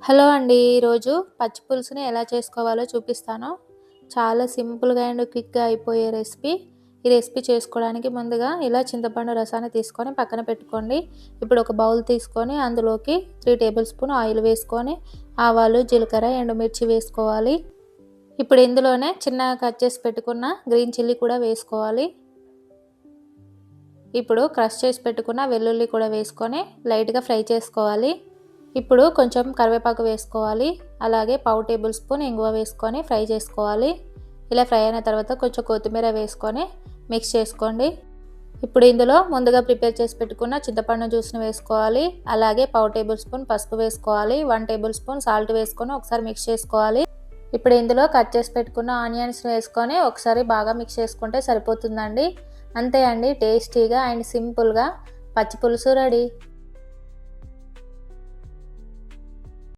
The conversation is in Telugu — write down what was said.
హలో అండి. ఈరోజు పచ్చి పులుసుని ఎలా చేసుకోవాలో చూపిస్తాను. చాలా సింపుల్‌గా అండ్ క్విక్‌గా అయిపోయే రెసిపీ. ఈ రెసిపీ చేసుకోవడానికి ముందుగా ఇలా చింతపండు రసాన్ని తీసుకొని పక్కన పెట్టుకోండి. ఇప్పుడు ఒక బౌల్ తీసుకొని అందులోకి 3 టేబుల్ స్పూన్ ఆయిల్ వేసుకొని ఆవాలు, జీలకర్ర, ఎండుమిర్చి వేసుకోవాలి. ఇప్పుడు ఇందులోనే చిన్నగా కట్ చేసి పెట్టుకున్న గ్రీన్ చిల్లీ కూడా వేసుకోవాలి. ఇప్పుడు క్రష్ చేసి పెట్టుకున్న వెల్లుల్లి కూడా వేసుకొని లైట్‌గా ఫ్రై చేసుకోవాలి. ఇప్పుడు కొంచెం కరివేపాకు వేసుకోవాలి. అలాగే పావు టేబుల్ స్పూన్ ఇంగువ వేసుకొని ఫ్రై చేసుకోవాలి. ఇలా ఫ్రై అయిన తర్వాత కొంచెం కొత్తిమీర వేసుకొని మిక్స్ చేసుకోండి. ఇప్పుడు ఇందులో ముందుగా ప్రిపేర్ చేసి పెట్టుకున్న చింతపండు జ్యూస్ని వేసుకోవాలి. అలాగే పావు టేబుల్ స్పూన్ పసుపు వేసుకోవాలి. 1 టేబుల్ స్పూన్ సాల్ట్ వేసుకొని ఒకసారి మిక్స్ చేసుకోవాలి. ఇప్పుడు ఇందులో కట్ చేసి పెట్టుకున్న ఆనియన్స్ వేసుకొని ఒకసారి బాగా మిక్స్ చేసుకుంటే సరిపోతుందండి. అంతే అండి, టేస్టీగా అండ్ సింపుల్గా పచ్చి పులుసు రెడీ.